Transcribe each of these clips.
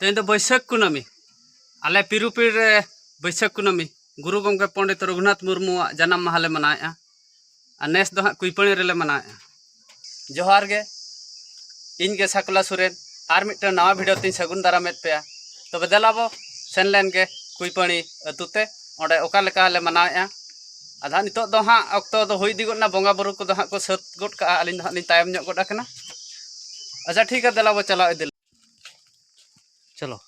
तेन तो बैसाख कुनामी आले पिरुपीर रे बैसाख कुनामी गुरु गंगे पंडित रघुनाथ मुर्मू जन्म माहले मनाया नेस दो हाँ कुईपणी रेले मनाया। जोहार गे इन गे सकला सुरेन और मिट्टे नवा भिडियो तीन सगुन दारामेद पे तब देलाबो सेन लेन गे कुईपणी अतुते ओंडे ओका लेका ले मनाया। आधा नितो दो हाँ अक्तो दो हुई दिगोना बोंगा बुरु को दो हाँ को सत गोट का आलिन दो हाँ लिन तायम ᱧᱚᱜ गोटा कना। अच्छा ठीक है देलाबो चला इदिल चलो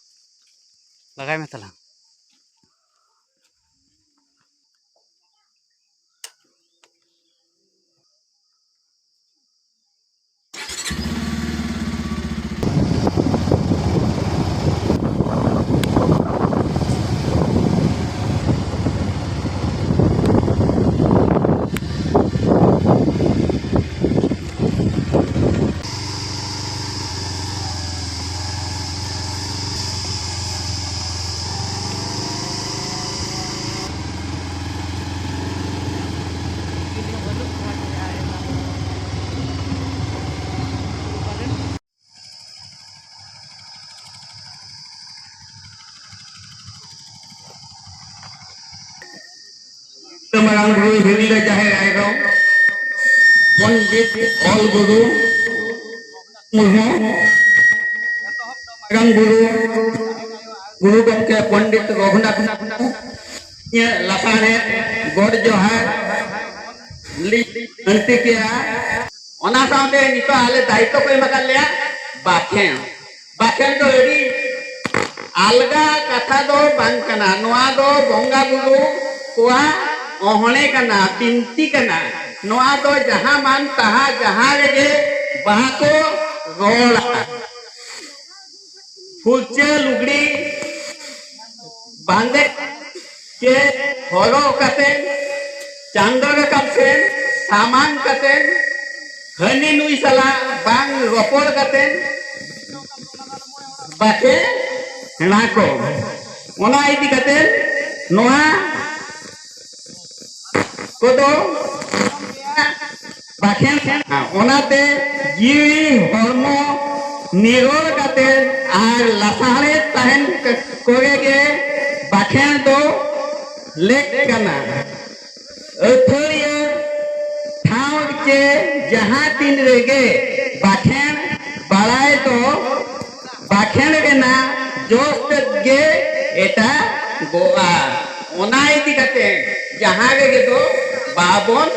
लगाई में तला Marang Guru Hiri Jahir Airo Pandit All Guru Murmu Marang Guru Gomke Pandit Raghunath ये लसाने गोड जो है ली अंति किया ओना सामने नितो आले दायित्व कोई मकान लिया बाखें तो एडी अलगा कथा दो बांग कना नोआ दो बोंगा बुरु कोआ ओहणे कना बिनती कना नोआ दो जहां मान तहा जहां रेगे वहां को रोला फुलचे लुगड़ी बांधे के होरो कतेन चांदर कतेन सामान कतेन हनी नुई सला बांग रोपोड़ कतेन बाके नाको ओना इदी कतेन नोआ कोदो बाखेन ओनाते जीवी हॉर्मो निरोल कतेन आर लसारे तहन कोगे बाखेन दो लेक कना अथरिया ठाव के जहां तीन रेगे बाखेन बड़ाए तो बाखेन के ना जोस्त गे एटा गोआ ओना इति कते जहां रेगे तो बाबन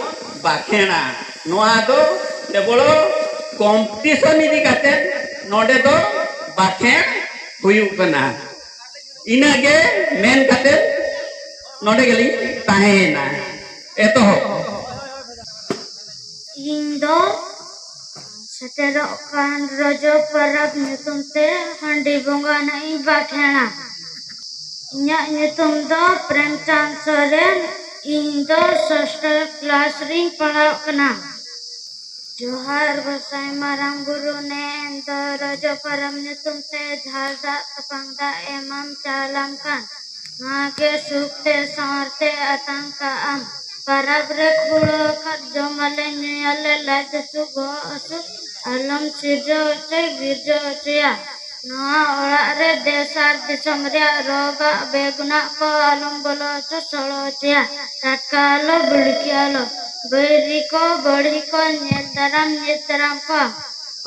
बाखेना नोआ दो केवल कंपटीशन इति कते नोडे तो बाखेन हुयु कना इनागे मेन कते नोडे गेली ताहेना एतो इंदो सतेरो कान रजो परब नितुम ते हंडी बोंगा नहीं बाखेना इन्या नितुम दो प्रेमचंद सोरेन इंदो षष्ठ क्लास रिंग पढ़ाओ कना। जोहार गोसाई मारांग गुरु ने इंदो रजो परब नितुम ते झालदा तपंगदा एमम चालम कान मागे सुखते सारते आतंका आम परब रे खुड़ो कर जमले नियले लाज सुगो असु अलम सिरजो चे गिरजो चिया नोआ ओड़ा रे देशार दिसम रे रोगा बेगुना को अलम बोलो चो सोलो चिया टटका लो बिड़कियालो बैरी को बड़ी को नेतराम को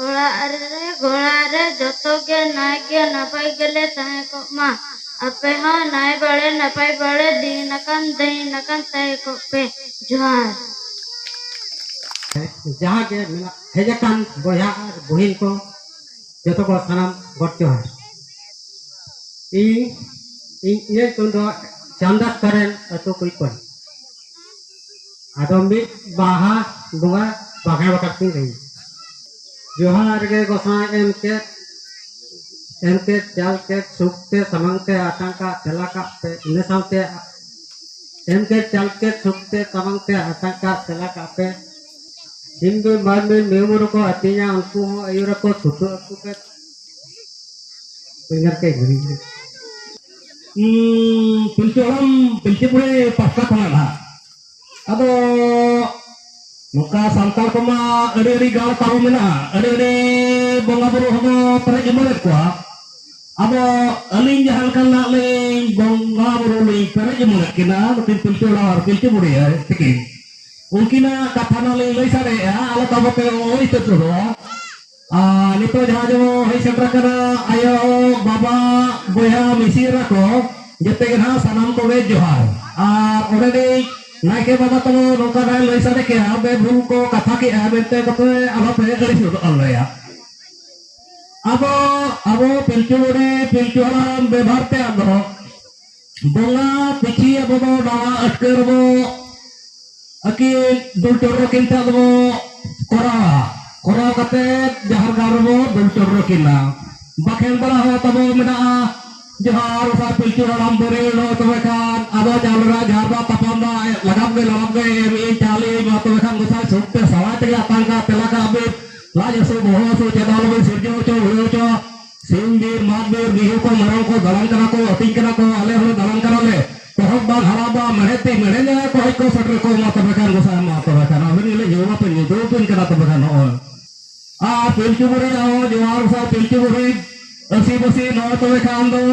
ओड़ा रे घोड़ा रे जतो गे नागे नपाई गेले ताहे को मा अपे हाँ नाय बड़े नपाई बड़े दीनकन तय को पे जोहार जहाँ के हेजकान बोया बहिन को जतो को सनम गट जोहार इन तुंदो चांदा करेन अतो कोई पर आदमी बाहा बुआ बागे बकती रही जोहार के गोसा एमके चाल के सुखते समंगते आतंका चलाका पे इन सामते एमके चाल के सुखते समंगते आतंका चलाका पे हिंदू मर्द में मेमोर को अतिया उनको अयुर को छुटो के पिंगर के घुरी पिंचपुरे पक्का थाना अब मुका संताल को मा अरे गाँव ताऊ में ना अरे बोंगा बुरु हम पर इमले को अब अलिंग जहां कना ले बंगा बुरुली पेरे जमुना किना मतिन पिलचोड़ा और पिलचे बुढ़ी है ठीक है उनकिना कथा ना ले लैसा रे आलो तबते ओई तो नितो जहां जो है सेंटर कना आयो बाबा बोया मिसिरा को जते के ना सनम को वे जोहार और ओरे नाइके बाबा तो नौका ना लैसा रे के बे भूल को कथा के बेते को आलो पे गड़ी सुद अल्लाह अब पिलचुड़े पिलचुड़ाम व्यवहार पे आदो बोला पिछी अब डाला अटकर वो अकी दुलचोर किंता वो कोरा कते जहर गार वो दुलचोर किना बाखेन बड़ा हो तब मिना जहार सा पिलचुड़ाम बरे लो तो खान अब चालरा झारदा तपंदा लगाव गए मी चाली बात खान गुसा सुखते सवाते आतंका तेलाका अब लाजसो बहुसो चेदाल में सिरजो चो हुयो चो सिंगीर मागबीर बिहु को मरन को दलन करा को अतिक करा को आले हो दलन करा ले तोहब बा हराबा महेते महे ने को हई को सटर को मा तबे खान गोसा मा तबे खान अबे ले जोवा पे जो दो पिन करा तबे खान आ पिलचुबुरी आओ जवार सा पिलचुबुरी असी बसी न तबे खान दो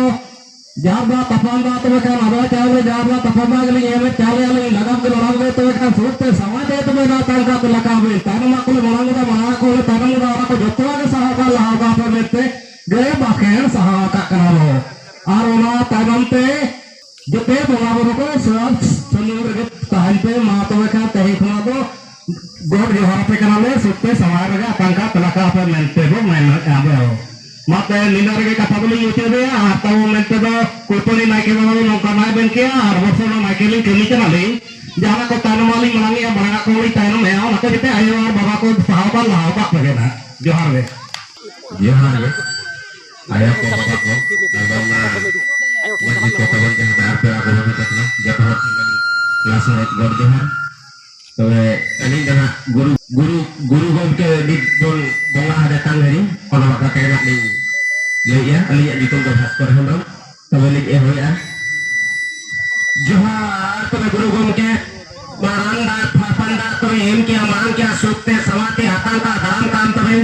जाबा तपंदा तबे खान आबा चावले जाबा तपंदा गली एमे चाले आले लगाव के तबे खान सुरते समाजे तबे ना तांका को लगावे तानमा को मनांगा मना को तानमा को जतवा के सहाका लहागा पे मेते गए बाखेन सहाका करालो और ओना तानमते जते बोला बरो को सब सनुर के कहन पे मा तबे खान तहे खना दो गोड जोहार पे कराले सुरते समाज गा तांका तलका पे मेते दो मैं आबे मत निनार के कथा बोली यूटे दे आता वो मेंते दो कोपनी नाइके बाबा नौका नाइ बन के और वर्षो ना नाइके लिंग कमी चला ले जहां को तानमाली मनांगे या बड़ा को ली तानो में आओ नको जते आयो और बाबा को सहाबा लाहबा लगे ना जोहार वे आया को बाबा को अलबना मस्जिद को तबन के हाथ पे आको बने तकना जब क्लास में गड जोहार तो अनी जहां गुरु गम के दिल बोला ada tangari kalau bakal kayak ni ya ali di tunggu haskor hendak tabalik ya जोहार तो गुरु गम के मारंदा फाफंदा तो एम के मान के सुते समाते हाथां का दाम काम तबे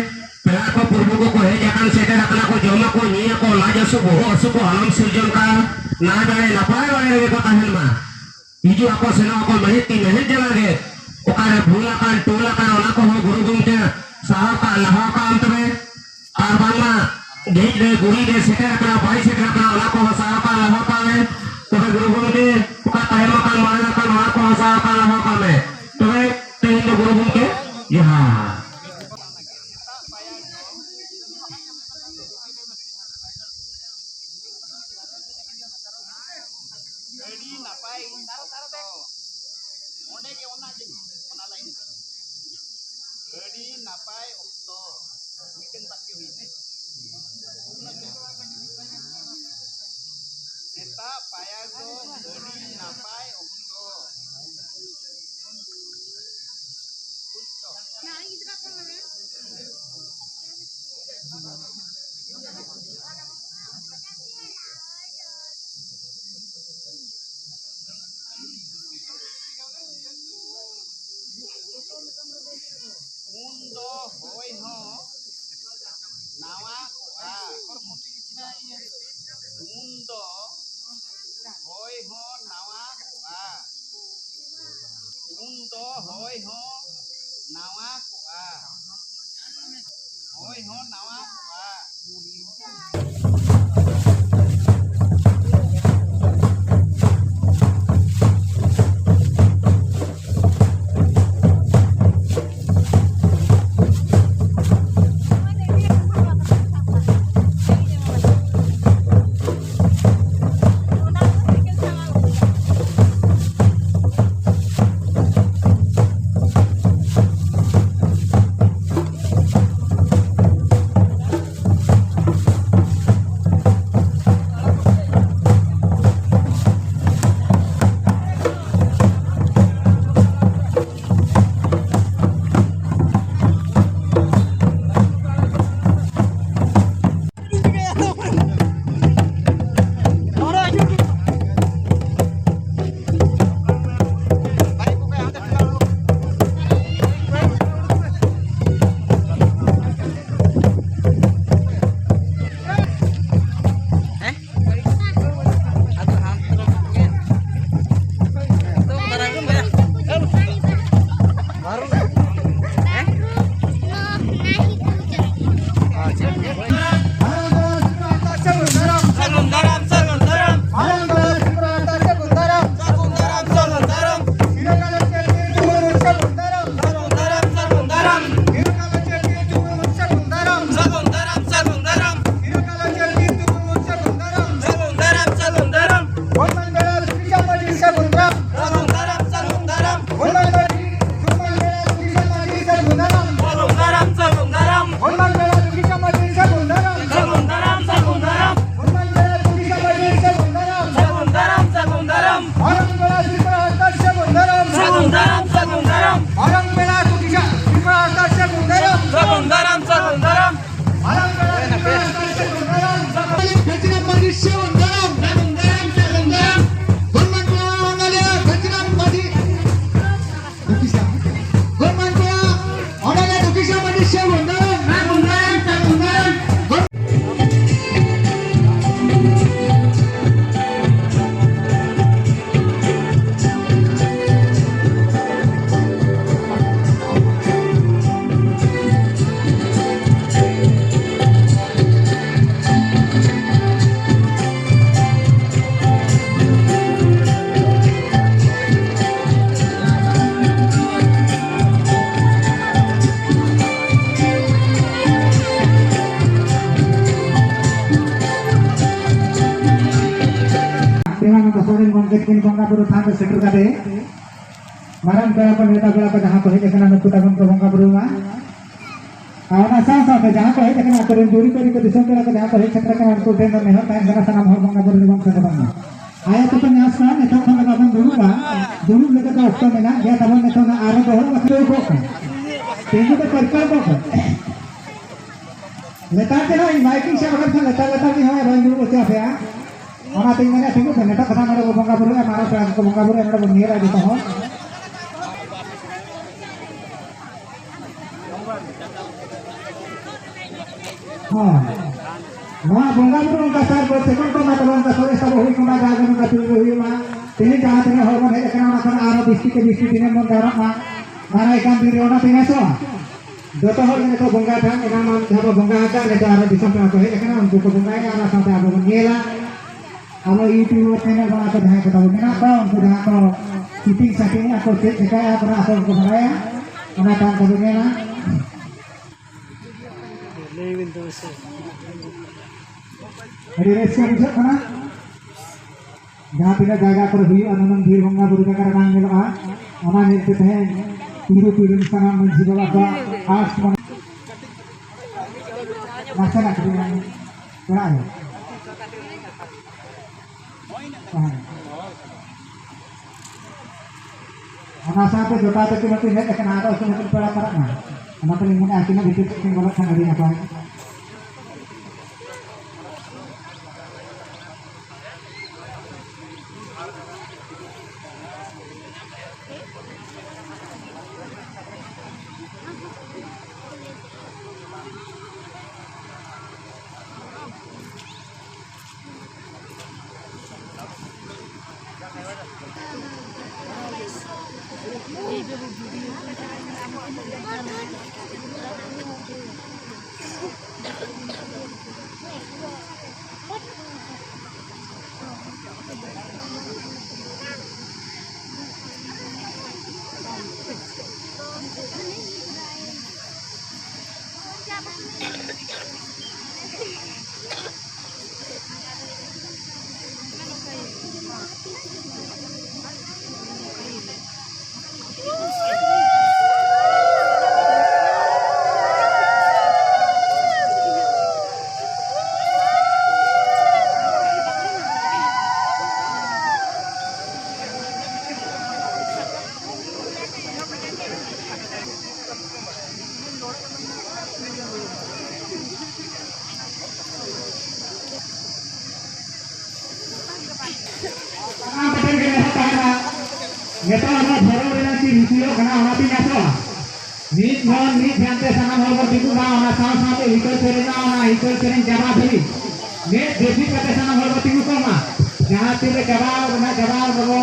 पेला को पूर्व को है जकान सेटे रखना को जमा को निया को लाजसु बहु को आलम सृजन का ना जाए नपाय वाले को कहन मा इजु आपो सेना को महिती मेहनत जला गे ओकारे भूला कान टोला कान ओना को गुरु गम के साहा का लहा का अंत में और बांगा गेट रे गुरी रे सेटे रखना भाई सेटे रखना ओना को साहा का लहा का है तो गुरु गम के का टाइम का मारना का ओना को साहा का लहा का में तो तीन गुरु गम के यहां आबोरेन गंगे किन बंगा बुरु थान सेटर कादे माराम पेड़ा को नेता पेड़ा को जहां को हेज कना नुकु तागन को बंगा बुरु मा आना सा पे जहां को हेज कना करेन दूरी करी को दिसम पेड़ा को जहां को हेज सेटर कना उनको देन ने हर टाइम कना सनाम हर बंगा बुरु निगम से बंगा आया तो न्यास का नेता खन का बन दुरुबा दुरु लेके तो ऑप्शन में ना गया तब ने तो ना आरो बहुत बखरे को तेजू तो करकर को नेता के ना माइकिंग से अगर नेता की है भाई दुरु को क्या है आना तीन महीने ठीक है नेता कथा मेरे को बंगा बुरु है मारो पेड़ा को बंगा बुरु मेरे को निरा देता हूं हां वहाँ बंगा बुरु का सर को सेकंड को ना तो उनका सोरे सब होई कोना जागे उनका तुल होई मा तेने जहां तेने हो मन है कना ना कना आरो बिस्ती के बिस्ती दिने मन दारा मा मारा इकान दिन रोना तेने सो दो तो हो ने तो बंगा था एना मान जब बंगा आता ने तो आरो दिसम पे तो है कना उनको को बंगा है आना साथे आबो नेला आलो यूट्यूब चैनल बना के जहां को मेना को उनको जहां को शूटिंग सेटिंग को चेक दिखाया अपना को बनाया उना काम को नेला अरे रेस को बुझा खाना जहाँ तीन जगह पर हुई अनंत भीड़ बंगा बुरु का नाम मिला ओना मिलते थे पूरे पूरे सना मंझी बाबा का आस मन मसा ना करें क्या है ओना साथे जोटा तक मत है लेकिन आरो से मत पड़ा करना ओना तो मुने आकिना भीतर से बोला था नदी ना पाए नेता हमारा भरो रेना की रीतियों कना होना भी ना नीत मन नीत जानते सना हो को दिखु ना होना साव साव के हिकर करे ना होना हिकर करे जवाब भी ने देसी कते सना हो को दिखु को मा जहां तेरे जवाब बगो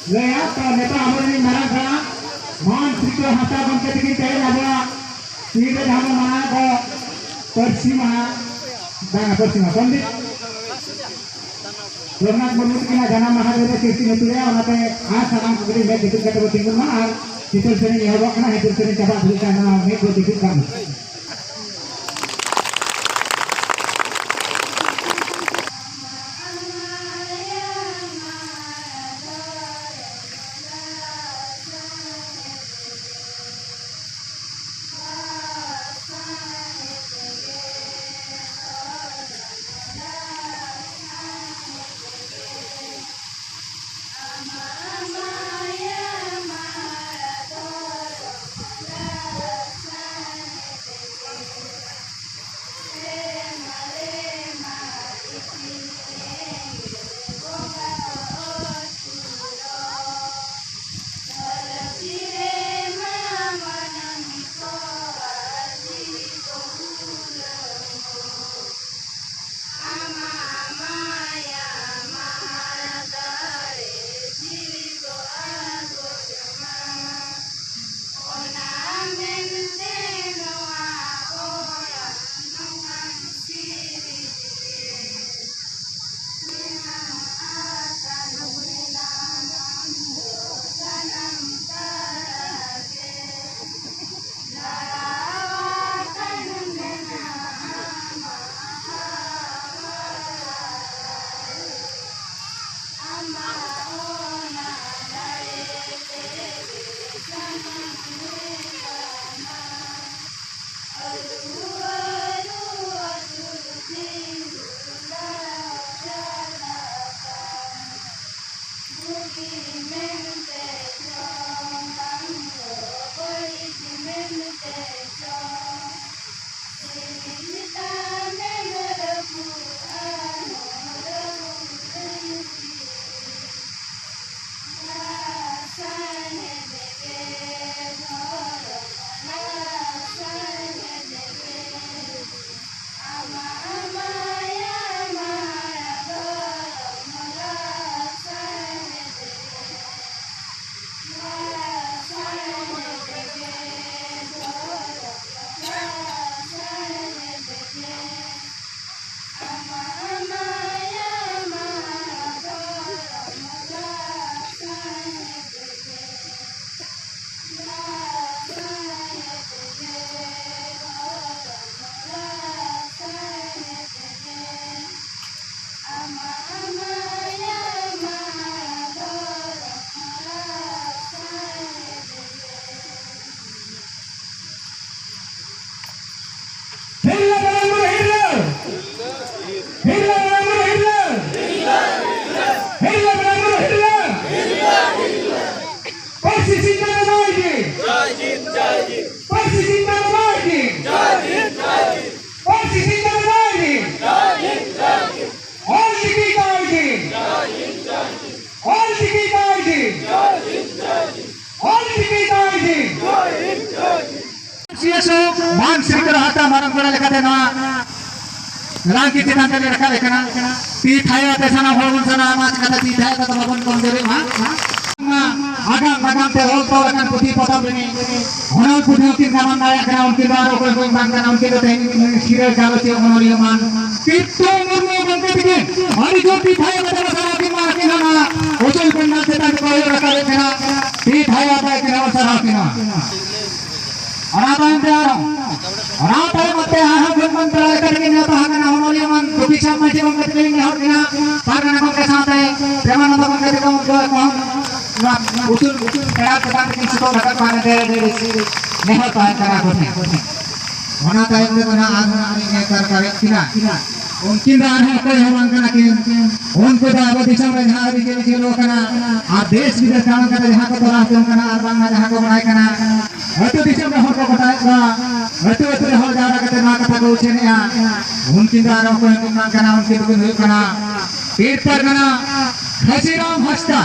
ले आ तो नेता हमारे मारा खड़ा मान सिको हटा बन के दिखी तेरे आबा सीधे हम माना को परसी मा दाना परसी मा पंडित रघुनाथ मुर्मू की जाना महादेव कीर्ति नेतुया ओनाते आ सामान कुगरी में दिखु कते बतिंगु मा आर चित्र सेने यहबो कना हितर सेने चाबा भूलता ना में को दिखु काम मान श्री रहता मारम कोड़ा लेखाते नवा रांकी चितान ले रखा लेखना ती थाया ते सना होल सना माच कथा ती थाया तो बाबन कोन देरे आगाम ते होल तो लखन पुथी पतम बनी होनल पुथी की नाम नाया कना उनके बार कोई कोई मान कना उनके तो तेन शिरे गालो ते होनल मान कितो मुर्मु बनते दिखे हरि जो ती थाया बता सना की मार के ना ओचल पंडा से तक कोई रखा लेखना ती थाया बा के ना सना की ना मते आहा गुणमन तला करके ना पागना होनोली मन कुपिसा मजे मंगत के ने होना पागना को के साथ है प्रेमानंद मंगत को को उचुल कड़ा कड़ा के सितो लगा पाने दे ने हो पाए करा को होना टाइम में ना आने ने कर किना उनकिन रान है कोई हम करना कि उनको तो अब दिशा में जहां भी के लोग करना आ देश विदेश काम करना जहां को तलाश करना और बांग्ला जहां को बनाए करना हतो दिशा में हो को बताएगा हतो हो जाना करते ना कथा को उछे ने उनकिन रान को हम करना उनके को करना पेट पर करना खसीराम हस्ता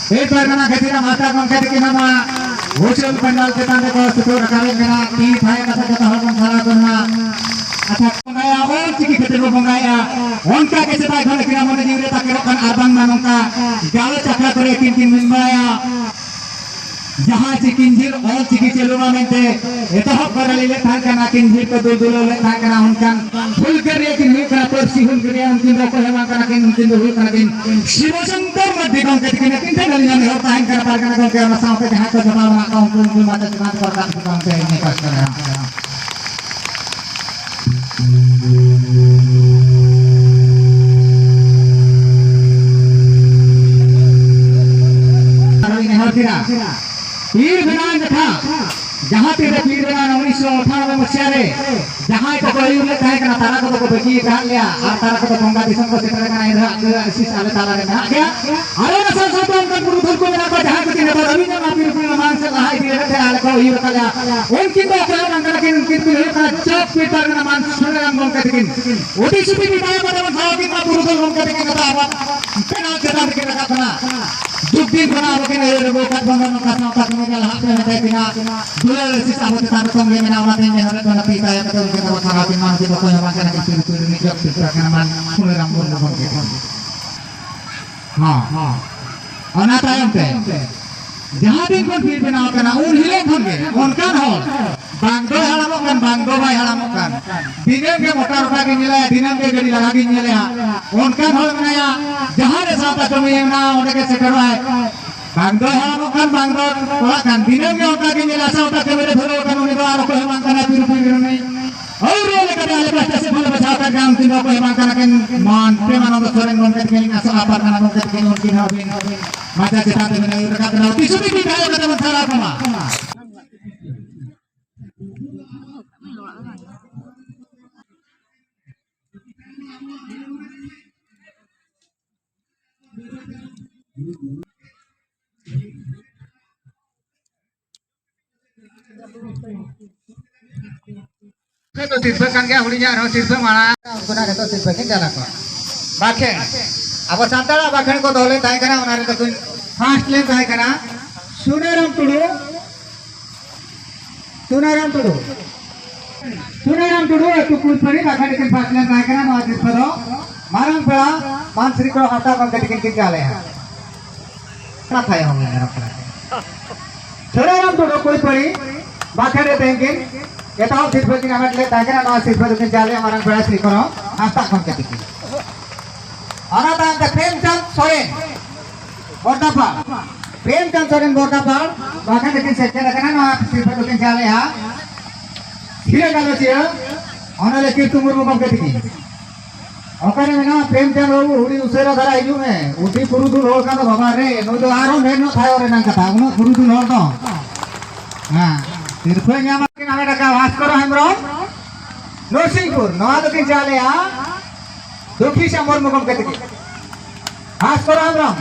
पेट पर करना खसीराम हस्ता को कहते कि हम होचल पंडाल के तांडे को सुतो रखावे करना ती थाए कथा हो खरा करना अच्छा पंगाया और चिकी खेते को पंगाया उनका कैसे ताई घर किना मन जीवरे ताके रोकन आबांग मानों का गालो चक्रा करे किन मिलवाया जहां चिकिंजिर और चिकी चलुमा मेंते एतह कर ले था कना किंजिर को दूर ले था कना उनका फुल करे कि नहीं करा पर सिहुल करे उनकिन को हेमा कना कि उनकिन दूर कना कि शिव शंकर मध्य गांव के किने किन थे गलियां में होता है कर पार कना को के साथ के हाथ को जवाब ना उनको माता जवाब पर काम से नहीं कर रहा पीर बनान था जहां तेरे पीर बनान 1998 मसीहा रे जहां को कोई उल्लेख है कना तारा को तो बची का लिया और तारा को तो गंगा दिसम को सेटर कना इधर इसी साल तारा रे ना क्या अरे ना सब सब उनका गुरु को मेरा को जहां को ने तो अभी ना पीर को मान से लहाई दिए थे आल को ही रखा उनकी तो क्या रंग के उनकी पीर का चौक पीटर का मान सुने हम बोल के ओटी सुपी भी बाय बता बताओ कि ना गुरु को बोल के कथा पेना जता के रखा बना दुखी बना के रे वो का बंधन का साथ में के हाथ में है बिना दुलार से सामने तार को में ना वाते में हरे तो पीता है तो के तो सारा के मान के तो कोई बात नहीं कि कोई नहीं जब से का मान सुने राम बोल के हां अनाथ आयम पे जहां दिन को पीर बना करना उन हिले खन के उनका हो बांगो हड़ामो kan बांगो भाई हड़ामो kan दिने के मोटर उठा के निला दिने के गाड़ी लगा के निला उनका हो बनाया जहां रे साथ तो में ना उनके के सेटर है बांगो हड़ामो kan बांगो कोला kan दिने के उठा के निला सा उठा के मेरे धरो kan उन्हें बार को हेमान करना पीर नहीं और रोले के आले बच्चे से फल बचा कर गांव तीन को हेमान करना के मान प्रेमानंद सोरेन बन के ना सा पर ना बन के उनकी ना भी माता के साथ में रखा करना किसी भी खाए का सारा कमा तो तीर्थ kan gया हुड़िया रो तीर्थ माना गुना के तो तीर्थ के जाला को बाखे अब सांताला बाखेन को दोले ताई कना उनारे तो कोई फास्ट ले ताई कना सुनेराम टुडू तू कुल पड़ी बाखेन के फास्ट ले ताई कना नो तीर्थ रो मारन पड़ा मान श्री को हटा को के के जाले है ना थाए होंगे मेरा सुनेराम टुडू कोई पड़ी बाखेन देंगे एताव तीर्थ के नाम ले ताई कना नो तीर्थ के जाले मारन पड़ा श्री को आस्था को के के अनाथ आयम Premchand Soren बोर्डापाल bahkan dekin secara kanan sifat dekin jale ha dhire galo sia ona le kirtu murmu kom ketiki okare mena premchand babu hudi usera dhara hiju me uti purudul hol kan baba re no do aro meno thayo re nang katha uno purudul hol to ha tirphe nyama kin ame daka Bhaskoro Hemrom Norsingpur noa dekin jale ha Dukhi Shamor Mugam Ketiki Bhaskoro Hemrom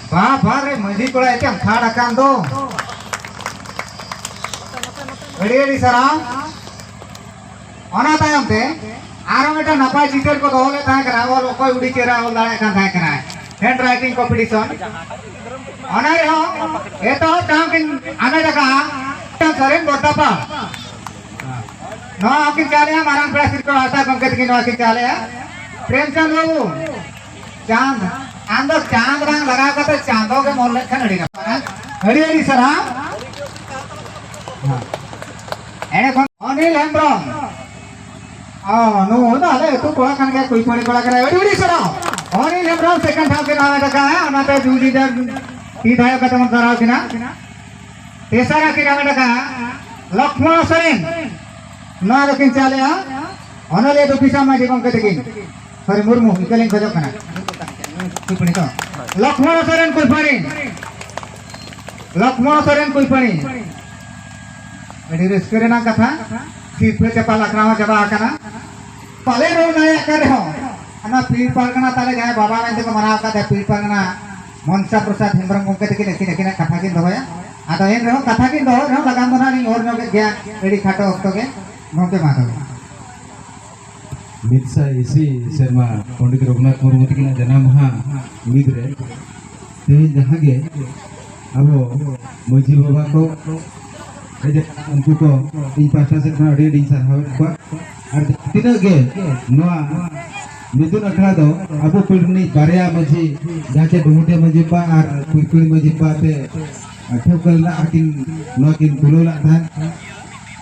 Bapak re mandi kola itu yang khada kan do अड़ी सारा तायम ते आरो Meta नपाय चितर को दोले ताय करा ओल कोई उड़ी चेरा ओल दाड़े कान ताय करा हैंड राइटिंग कंपटीशन अना रे हो ए तो ताम किन आने जका सरेन बोटापा नो आकिन चाले मारन प्रेसिर को आशा कंकेत किन आकिन चाले प्रेमचंद बाबू चांद आंदो चांद रंग लगा के चांदो के मोल लेखन अड़ी सरा एने कोन अनिल हेम्ब्रम नो दाले तो कोड़ा खान के कोई पड़ी कोड़ा करे अड़ी सरा अनिल हेम्ब्रम सेकंड हाफ के नाम रखा है अनाते दूजी दर ती धाय का तमन सराव किना तेसरा के नाम रखा लक्ष्मण सोरेन ना दकिन चाले अनले तो पिसा मा जीवन के दकिन सरी मुर्मू इकलिन खजो कना कुपणी तो लक्ष्मण सोरेन कुपणी अड़ी रेस्करे ना कथा सिर्फ चपा लखराव चबा आकना पाले रो नाय करे हो अना पीर परगना ताले जाय बाबा ने को मनाव का पीर परगना मनसा प्रसाद हेम्ब्रम को के किन कथा किन दोया आदा एन रहो कथा किन दो रहो लगाम बना नहीं और नगे गया एडी खाटो ऑक्टो के गोके मातो मित्सा इसी शर्मा पंडित रघुनाथ मुर्मू तकिन जन्म महा मिद रे ते जहां गे अब मजी बाबा को उनको को इन पासा से अड़ी साराव को और तीना गे नोआ मिदुन अखड़ा दो अब पिड़नी बारिया मजी जाके डुमुटे मजी पा और पुइपुई मजी पा पे ठोकलना आकिन नो किन तुलोला थान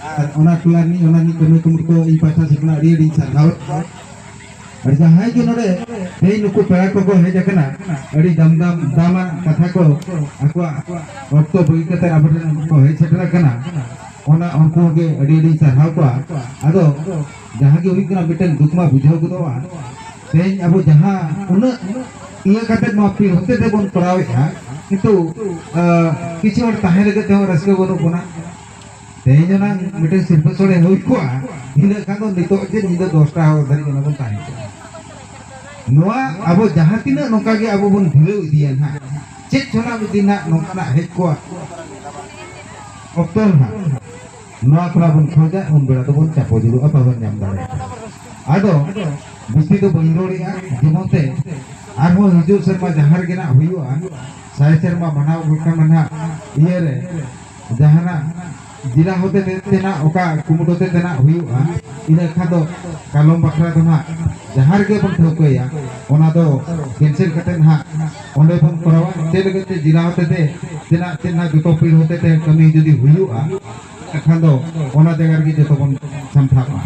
और ओना टुलानी ओनानी कमी कुमुर को इन पासा से अड़ी साराव और जहां के नोडे हे नुको पेड़ा को हे जकना अड़ी दामा कथा को अकवा ऑक्टो बगी कते आबरन को हे छटरा कना ओना उनको के अड़ी साराव को आदो जहां के हुई कना बेटन दुखमा बुझाव गदवा तेज अब जहां उन इया कते माफी होते ते बन पड़ावे किंतु किछि और ताहे लगे ते रसके बनो कोना तेज ना बेटन सिर्फ सोड़े होई को इना कानो नितो जे निदो 10टा हो धरि कोना बन ताहे नोआ अब जहां तिना नोका के अब बन ढिलो इदिया ना चेक छोना दिन ना नोका हेज को ऑक्टोल ना नोआ कोना बन खोजा उन बेड़ा तो बन चापो दिलु apa बन नाम दारे आदो बिस्ती तो बंदोड़िया जेमते आरो हिजु शर्मा जहार गेना हुयुआ साय शर्मा मनाव गुटा मना इये रे जहाना जिला होते तेना ओका कुमुट होते तेना हुयुआ इना खादो कालम बखरा तो ना जहार के बन ठोकया ओना दो कैंसिल कते ना ओंडे बन करावा ते लगते जिला होते तेना तेना दुतो पीर होते ते कमी जदी हुयुआ खादो ओना जगह के जतो बन संभावा